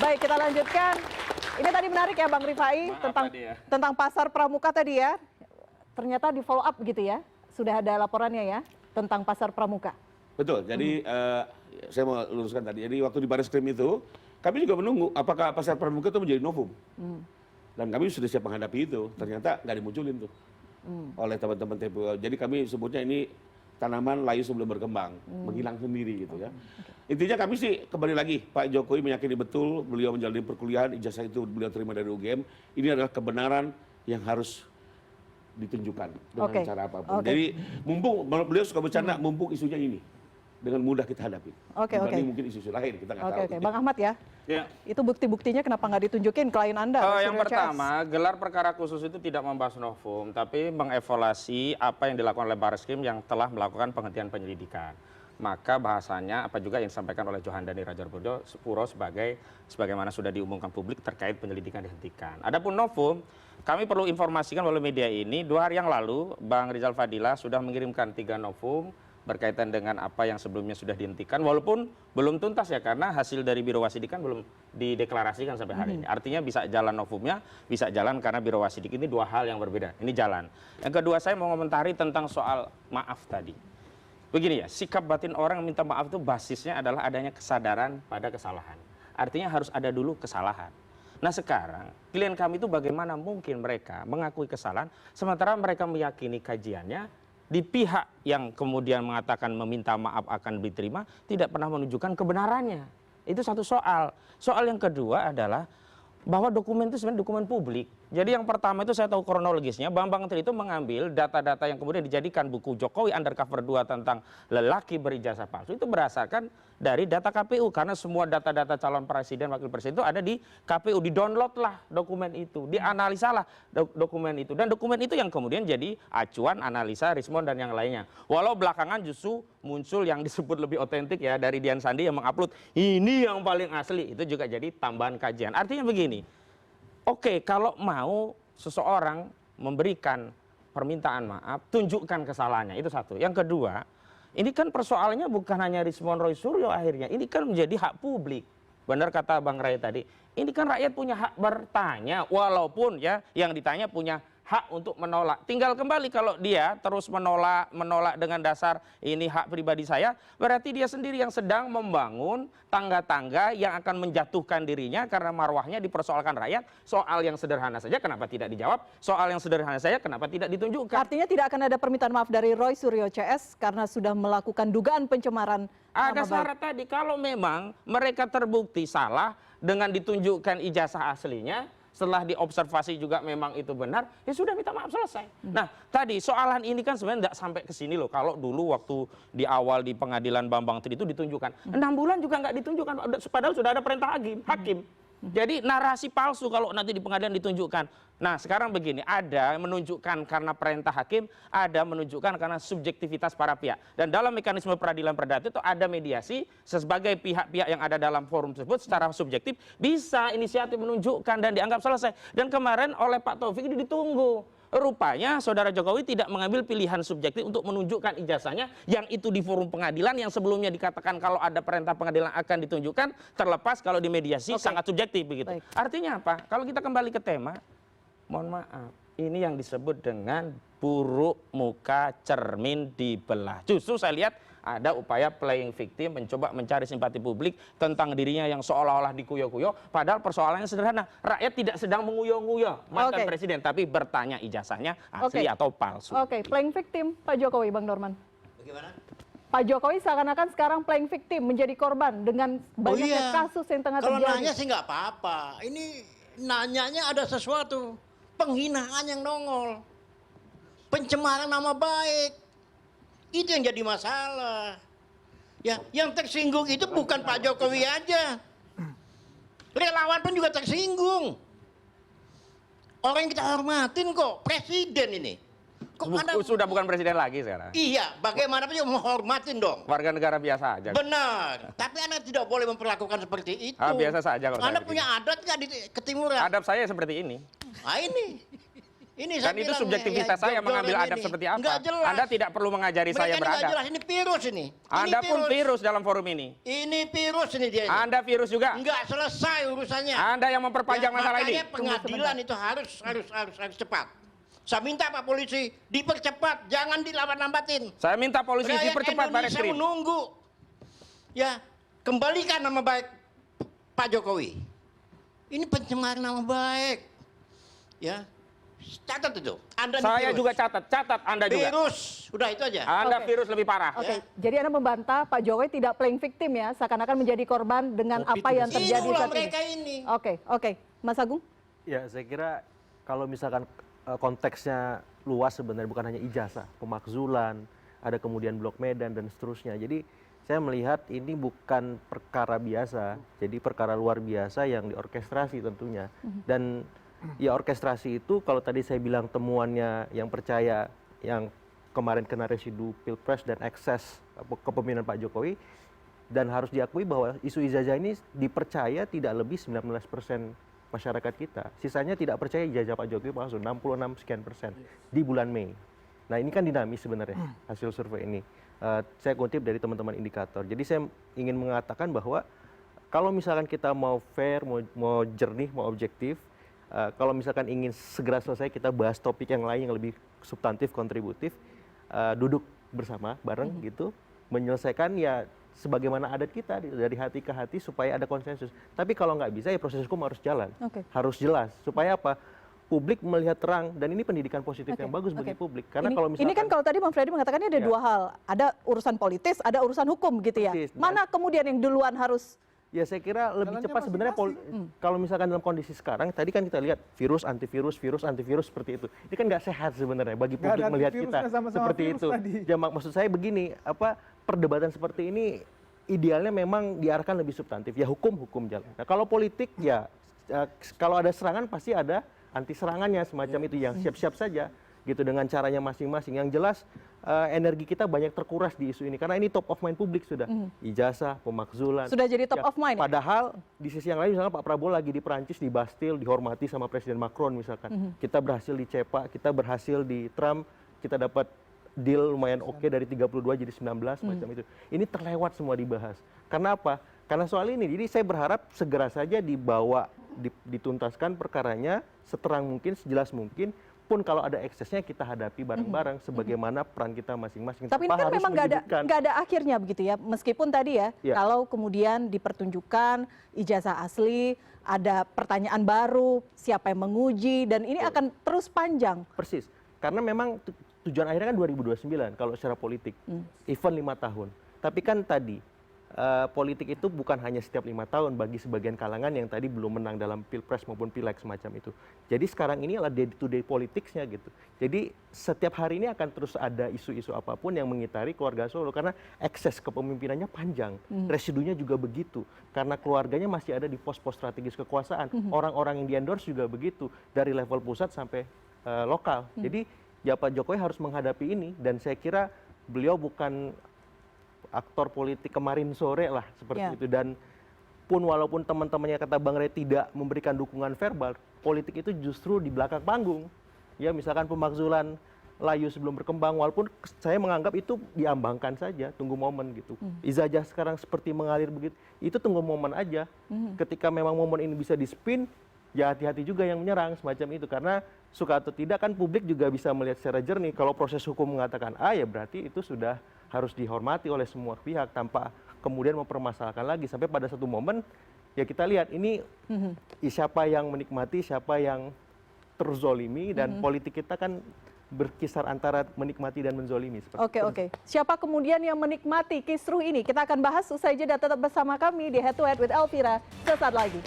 Baik, kita lanjutkan. Ini tadi menarik ya Bang Rifai tentang pasar pramuka tadi ya. Ternyata di follow up gitu ya. Sudah ada laporannya ya tentang pasar pramuka. Betul. Jadi saya mau luruskan tadi. Jadi waktu di Barreskrim itu kami juga menunggu apakah pasar pramuka itu menjadi novum. Dan kami sudah siap menghadapi itu. Ternyata nggak dimunculin tuh oleh teman-teman TPU. Jadi kami sebutnya ini tanaman layu sebelum berkembang, menghilang sendiri gitu ya. Intinya kami sih kembali lagi Pak Jokowi meyakini betul beliau menjalani perkuliahan, ijazah itu beliau terima dari UGM. Ini adalah kebenaran yang harus ditunjukkan dengan cara apapun. Jadi mumpung beliau suka bercanda, mumpung isunya ini dengan mudah kita hadapi. Mungkin isu-isu lain kita nggak tahu. Bang Ahmad ya. Itu bukti-buktinya kenapa nggak ditunjukin klien Anda? Yang pertama, gelar perkara khusus itu tidak membahas novum, tapi mengevaluasi apa yang dilakukan oleh Barreskrim yang telah melakukan penghentian penyelidikan. Maka bahasanya apa juga yang disampaikan oleh Johandani Rajapuro sebagaimana sudah diumumkan publik terkait penyelidikan dihentikan. Adapun novum, kami perlu informasikan oleh media ini 2 hari yang lalu Bang Rizal Fadila sudah mengirimkan 3 novum berkaitan dengan apa yang sebelumnya sudah dihentikan, walaupun belum tuntas ya karena hasil dari Biro Wasidik kan belum dideklarasikan sampai hari ini. Artinya bisa jalan novumnya, bisa jalan karena Biro Wasidik ini 2 hal yang berbeda. Ini jalan. Yang kedua saya mau komentari tentang soal maaf tadi. Begini ya, sikap batin orang minta maaf itu basisnya adalah adanya kesadaran pada kesalahan. Artinya harus ada dulu kesalahan. Nah sekarang klien kami itu bagaimana mungkin mereka mengakui kesalahan sementara mereka meyakini kajiannya di pihak yang kemudian mengatakan meminta maaf akan diterima tidak pernah menunjukkan kebenarannya. Itu satu soal. Soal yang kedua adalah bahwa dokumen itu sebenarnya dokumen publik. Jadi yang pertama itu saya tahu kronologisnya, Bambang Tri itu mengambil data-data yang kemudian dijadikan buku Jokowi Undercover 2 tentang lelaki berijazah palsu itu berdasarkan dari data KPU karena semua data-data calon presiden, wakil presiden itu ada di KPU, di-download lah dokumen itu, dianalisa lah dokumen itu dan dokumen itu yang kemudian jadi acuan analisa Rismon dan yang lainnya. Walau belakangan justru muncul yang disebut lebih otentik ya dari Dian Sandi yang mengupload ini yang paling asli, itu juga jadi tambahan kajian. Artinya begini. Oke, kalau mau seseorang memberikan permintaan maaf, tunjukkan kesalahannya. Itu satu. Yang kedua, ini kan persoalannya bukan hanya Rismon Roy Suryo akhirnya. Ini kan menjadi hak publik. Benar kata Bang Ray tadi. Ini kan rakyat punya hak bertanya. Walaupun ya yang ditanya punya hak untuk menolak. Tinggal kembali kalau dia terus menolak dengan dasar ini hak pribadi saya, berarti dia sendiri yang sedang membangun tangga-tangga yang akan menjatuhkan dirinya karena marwahnya dipersoalkan rakyat. Soal yang sederhana saja kenapa tidak dijawab? Soal yang sederhana saja kenapa tidak ditunjukkan? Artinya tidak akan ada permintaan maaf dari Roy Suryo CS karena sudah melakukan dugaan pencemaran. Ada syarat tadi kalau memang mereka terbukti salah dengan ditunjukkan ijazah aslinya. Setelah diobservasi juga memang itu benar, ya sudah minta maaf selesai. Nah tadi soalan ini kan sebenarnya tidak sampai ke sini loh. Kalau dulu waktu di awal di pengadilan Bambang Tri itu ditunjukkan, 6 bulan juga nggak ditunjukkan, padahal sudah ada perintah hakim. Jadi narasi palsu kalau nanti di pengadilan ditunjukkan. Nah sekarang begini, ada menunjukkan karena perintah hakim, ada menunjukkan karena subjektivitas para pihak. Dan dalam mekanisme peradilan perdata itu ada mediasi, sebagai pihak-pihak yang ada dalam forum tersebut secara subjektif bisa inisiatif menunjukkan dan dianggap selesai. Dan kemarin oleh Pak Taufik itu ditunggu. Rupanya saudara Jokowi tidak mengambil pilihan subjektif untuk menunjukkan ijazahnya yang itu di forum pengadilan yang sebelumnya dikatakan kalau ada perintah pengadilan akan ditunjukkan, terlepas kalau di mediasi sangat subjektif begitu. Artinya apa? Kalau kita kembali ke tema, mohon maaf, ini yang disebut dengan buruk muka cermin dibelah. Justru saya lihat ada upaya playing victim, mencoba mencari simpati publik tentang dirinya yang seolah-olah dikuyo-kuyo, padahal persoalannya sederhana. Rakyat tidak sedang menguyo-nguyo mantan presiden, tapi bertanya ijazahnya asli atau palsu. Playing victim Pak Jokowi, Bang Norman. Bagaimana? Pak Jokowi seakan-akan sekarang playing victim, menjadi korban dengan banyaknya kasus yang tengah terjadi. Kalau nanya sih nggak apa-apa. Ini nanyanya ada sesuatu. Penghinaan yang nongol. Pencemaran nama baik. Itu yang jadi masalah. Ya, yang tersinggung itu bukan Pak Jokowi aja. Relawan pun juga tersinggung. Orang yang kita hormatin kok, presiden ini. Sudah bukan presiden lagi sekarang. Iya, bagaimanapun juga menghormatin dong. Warga negara biasa aja. Benar. Tapi Anda tidak boleh memperlakukan seperti itu. Biasa saja kalau Anda punya adat nggak di Ketimuran? Adab saya seperti ini. Nah ini. Ini Kan saya itu bilang, subjektivitas saya mengambil jodoh adab ini. seperti apa. Nggak jelas. Anda tidak perlu mengajari Mereka saya ini nggak beradab. jelas, ini virus ini. Anda pun virus dalam forum ini. Ini virus ini dia. Anda virus juga. Nggak selesai urusannya. Anda yang memperpanjang masalah ini. Makanya pengadilan itu harus cepat. Saya minta Pak Polisi dipercepat, jangan dilambat-lambatin. Saya minta polisi Rakyat dipercepat Baris Indonesia Krim. menunggu. Ya, kembalikan nama baik Pak Jokowi. Ini pencemaran nama baik. Ya, catat itu. Anda Saya virus. juga catatAnda juga. Virus, udah itu aja. Anda Oke. virus lebih parah. Oke, jadi Anda membantah Pak Jokowi tidak playing victim ya, seakan-akan menjadi korban dengan apa yang terjadi Ini ulah saat ini. mereka ini. Oke, Mas Agung. Ya, saya kira kalau misalkan konteksnya luas sebenarnya bukan hanya ijazah, pemakzulan, ada kemudian blok Medan dan seterusnya. Jadi saya melihat ini bukan perkara biasa, jadi perkara luar biasa yang diorkestrasi tentunya. Dan ya orkestrasi itu kalau tadi saya bilang temuannya yang percaya yang kemarin kena residu Pilpres dan ekses kepemimpinan Pak Jokowi, dan harus diakui bahwa isu ijazah ini dipercaya tidak lebih 19% masyarakat kita. Sisanya tidak percaya ijazah Pak Jokowi palsu, 66% di bulan Mei. Nah ini kan dinamis sebenarnya hasil survei ini. Saya kutip dari teman-teman indikator. Jadi saya ingin mengatakan bahwa kalau misalkan kita mau fair, mau jernih, mau objektif, kalau misalkan ingin segera selesai kita bahas topik yang lain yang lebih substantif, kontributif, duduk bersama bareng gitu, menyelesaikan ya sebagaimana adat kita dari hati ke hati supaya ada konsensus. Tapi kalau nggak bisa ya proses hukum harus jalan, harus jelas supaya apa? Publik melihat terang, dan ini pendidikan positif yang bagus bagi publik. Karena kalau misalkan ini kan kalau tadi Bang Freddy mengatakan ini ada dua hal, ada urusan politis, ada urusan hukum gitu ya. Persis. Mana kemudian yang duluan harus? ya saya kira lebih cepat sebenarnya kalau misalkan dalam kondisi sekarang, tadi kan kita lihat virus antivirus seperti itu. Ini kan nggak sehat sebenarnya bagi publik melihat kita seperti itu. Ya maksud saya begini, perdebatan seperti ini idealnya memang diarahkan lebih substantif. Ya hukum jalan. Nah, kalau politik ya kalau ada serangan pasti ada anti serangannya semacam itu yang siap-siap saja gitu dengan caranya masing-masing. Yang jelas energi kita banyak terkuras di isu ini karena ini top of mind publik sudah. Ijazah, pemakzulan. Sudah jadi top of mind. Padahal di sisi yang lain misalnya Pak Prabowo lagi di Perancis, di Bastille, dihormati sama Presiden Macron misalkan. Kita berhasil di CEPA, kita berhasil di Trump, kita dapat deal lumayan oke dari 32 jadi 19 macam itu. Ini terlewat semua dibahas. Karena apa? Karena soal ini. Jadi saya berharap segera saja dibawa, dituntaskan perkaranya seterang mungkin, sejelas mungkin. Pun kalau ada eksesnya kita hadapi bareng-bareng sebagaimana peran kita masing-masing. Tapi ini kan memang nggak ada akhirnya begitu ya. Meskipun tadi ya, kalau kemudian dipertunjukkan ijazah asli, ada pertanyaan baru, siapa yang menguji, dan ini akan terus panjang. Persis. Karena memang tujuan akhirnya kan 2029 kalau secara politik. Even 5 tahun. Tapi kan tadi politik itu bukan hanya setiap 5 tahun bagi sebagian kalangan yang tadi belum menang dalam pilpres maupun pileg semacam itu. Jadi sekarang ini adalah day to day politicsnya gitu. Jadi setiap hari ini akan terus ada isu-isu apapun yang mengitari keluarga Solo karena ekses kepemimpinannya panjang, residunya juga begitu. Karena keluarganya masih ada di pos-pos strategis kekuasaan. Orang-orang yang di-endorse juga begitu dari level pusat sampai lokal. Jadi ya Pak Jokowi harus menghadapi ini dan saya kira beliau bukan aktor politik kemarin sore lah seperti itu, dan pun walaupun teman-temannya kata Bang Rey tidak memberikan dukungan verbal, politik itu justru di belakang panggung. Ya misalkan pemakzulan layu sebelum berkembang, walaupun saya menganggap itu diambangkan saja, tunggu momen gitu. Ijazah sekarang seperti mengalir begitu, itu tunggu momen aja. Ketika memang momen ini bisa di-spin, ya hati-hati juga yang menyerang semacam itu, karena suka atau tidak kan publik juga bisa melihat secara jernih. Kalau proses hukum mengatakan A ya berarti itu sudah harus dihormati oleh semua pihak tanpa kemudian mempermasalahkan lagi sampai pada satu momen ya kita lihat ini siapa yang menikmati, siapa yang terzolimi, dan politik kita kan berkisar antara menikmati dan menzolimi. Oke. Siapa kemudian yang menikmati kisruh ini? Kita akan bahas usai jeda, tetap bersama kami di Head to Head with Elvira sesaat lagi.